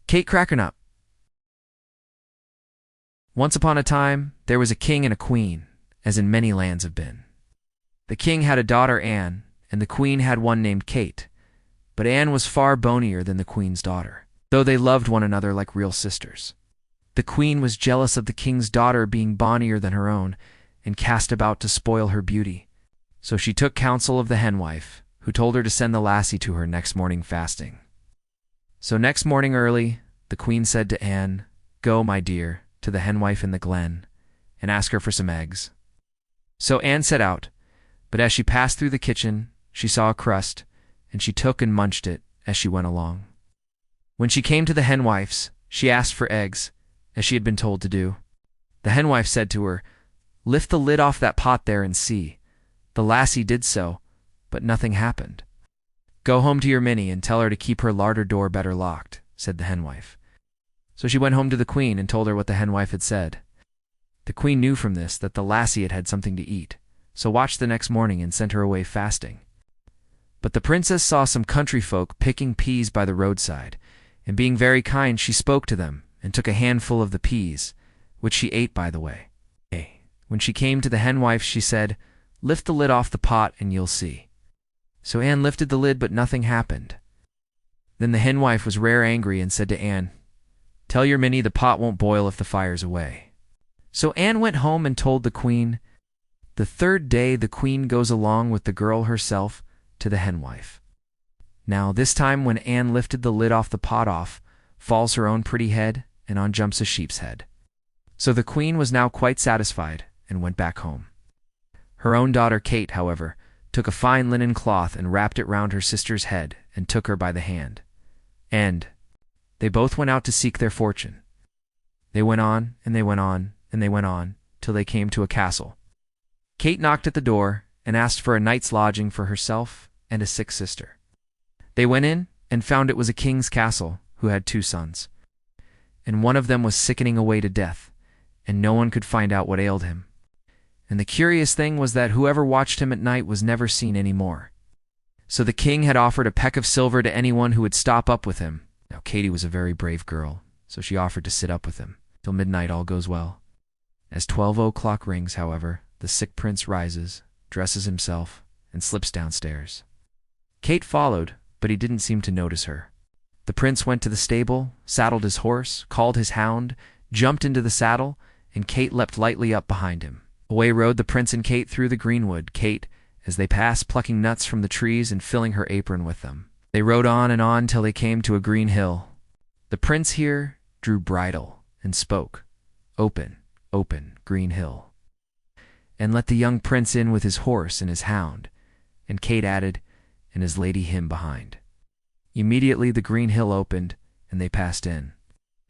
Kate Crackernut. Once upon a time, there was a king and a queen, as in many lands have been. The king had a daughter, Anne, and the queen had one named Kate, but Anne was far bonier than the queen's daughter, though they loved one another like real sisters. The queen was jealous of the king's daughter being bonnier than her own, and cast about to spoil her beauty. So she took counsel of the henwife, who told her to send the lassie to her next morning fasting. So next morning early, the queen said to Anne, "Go, my dear, to the henwife in the glen, and ask her for some eggs." So Anne set out, but as she passed through the kitchen, she saw a crust, and she took and munched it as she went along. When she came to the henwife's, she asked for eggs, as she had been told to do. The henwife said to her, "Lift the lid off that pot there and see." The lassie did so, but nothing happened. "Go home to your Minnie and tell her to keep her larder door better locked," said the henwife. So she went home to the queen and told her what the henwife had said. The queen knew from this that the lassie had had something to eat, so watched the next morning and sent her away fasting. But the princess saw some country folk picking peas by the roadside, and being very kind, she spoke to them and took a handful of the peas, which she ate by the way. When she came to the henwife, she said, "Lift the lid off the pot and you'll see." So Anne lifted the lid, but nothing happened. Then the henwife was rare angry and said to Anne, "Tell your Minnie the pot won't boil if the fire's away." So Anne went home and told the queen. The third day the queen goes along with the girl herself to the henwife. Now this time when Anne lifted the lid off the pot off, falls her own pretty head, and on jumps a sheep's head. So the queen was now quite satisfied and went back home. Her own daughter Kate, however, took a fine linen cloth and wrapped it round her sister's head and took her by the hand. And they both went out to seek their fortune. They went on, and they went on, and they went on, till they came to a castle. Kate knocked at the door and asked for a night's lodging for herself and a sick sister. They went in and found it was a king's castle who had 2 sons. And one of them was sickening away to death, and no one could find out what ailed him. And the curious thing was that whoever watched him at night was never seen any more. So the king had offered a peck of silver to anyone who would stop up with him. Now Katie was a very brave girl, so she offered to sit up with him. Till midnight all goes well. As 12 o'clock rings, however, the sick prince rises, dresses himself, and slips downstairs. Kate followed, but he didn't seem to notice her. The prince went to the stable, saddled his horse, called his hound, jumped into the saddle, and Kate leapt lightly up behind him. Away rode the prince and Kate through the greenwood, Kate, as they passed, plucking nuts from the trees and filling her apron with them. They rode on and on till they came to a green hill. The prince here drew bridle and spoke, "Open, open, green hill," and let the young prince in with his horse and his hound, and Kate added, "and his lady him behind." Immediately the green hill opened, and they passed in.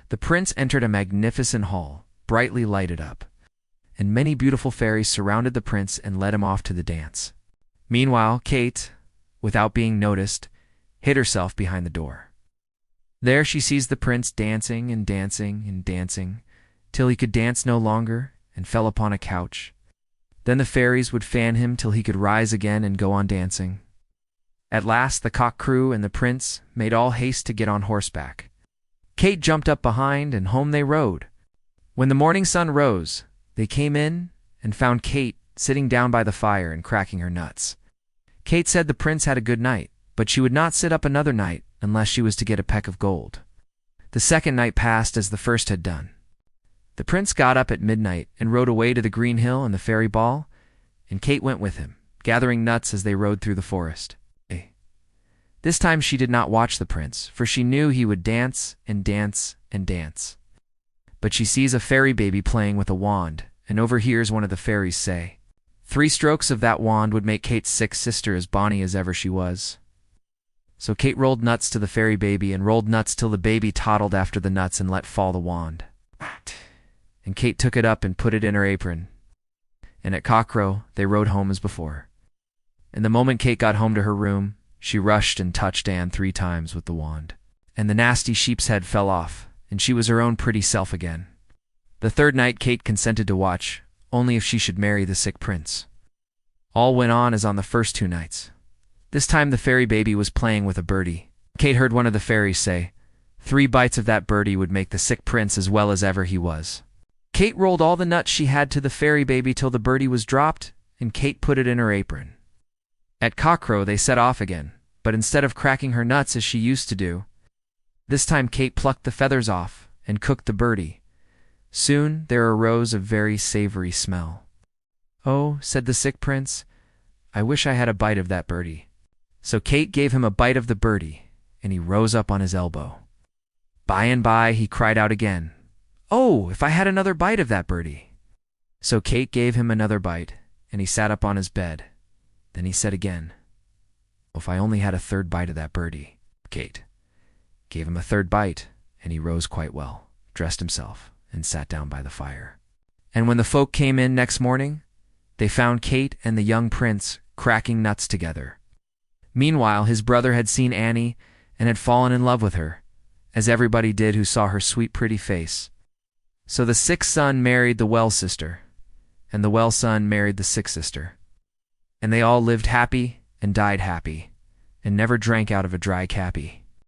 The prince entered a magnificent hall, brightly lighted up, and many beautiful fairies surrounded the prince and led him off to the dance. Meanwhile, Kate, without being noticed, hid herself behind the door. There she sees the prince dancing and dancing and dancing, till he could dance no longer, and fell upon a couch. Then the fairies would fan him till he could rise again and go on dancing. At last the cock crew, and the prince made all haste to get on horseback. Kate jumped up behind, and home they rode. When the morning sun rose, they came in and found Kate sitting down by the fire and cracking her nuts. Kate said the prince had a good night, but she would not sit up another night unless she was to get a peck of gold. The second night passed as the first had done. The prince got up at midnight and rode away to the green hill and the fairy ball, and Kate went with him, gathering nuts as they rode through the forest. This time she did not watch the prince, for she knew he would dance and dance and dance. But she sees a fairy baby playing with a wand, and overhears one of the fairies say, 3 strokes of that wand would make Kate's sick sister as bonny as ever she was. So Kate rolled nuts to the fairy baby, and rolled nuts till the baby toddled after the nuts and let fall the wand. And Kate took it up and put it in her apron. And at cockcrow they rode home as before. And the moment Kate got home to her room, she rushed and touched Anne 3 times with the wand. And the nasty sheep's head fell off, and she was her own pretty self again. The third night Kate consented to watch, only if she should marry the sick prince. All went on as on the first 2 nights. This time the fairy baby was playing with a birdie. Kate heard one of the fairies say, 3 bites of that birdie would make the sick prince as well as ever he was. Kate rolled all the nuts she had to the fairy baby till the birdie was dropped, and Kate put it in her apron. At cockcrow they set off again, but instead of cracking her nuts as she used to do, this time Kate plucked the feathers off and cooked the birdie. Soon there arose a very savory smell. "Oh," said the sick prince, "I wish I had a bite of that birdie." So Kate gave him a bite of the birdie, and he rose up on his elbow. By and by he cried out again, "Oh, if I had another bite of that birdie!" So Kate gave him another bite, and he sat up on his bed. Then he said again, "Oh, if I only had a third bite of that birdie!" Kate gave him a third bite, and he rose quite well, dressed himself, and sat down by the fire. And when the folk came in next morning, they found Kate and the young prince cracking nuts together. Meanwhile, his brother had seen Annie and had fallen in love with her, as everybody did who saw her sweet pretty face. So the sick son married the well sister, and the well son married the sick sister. And they all lived happy and died happy, and never drank out of a dry cappy.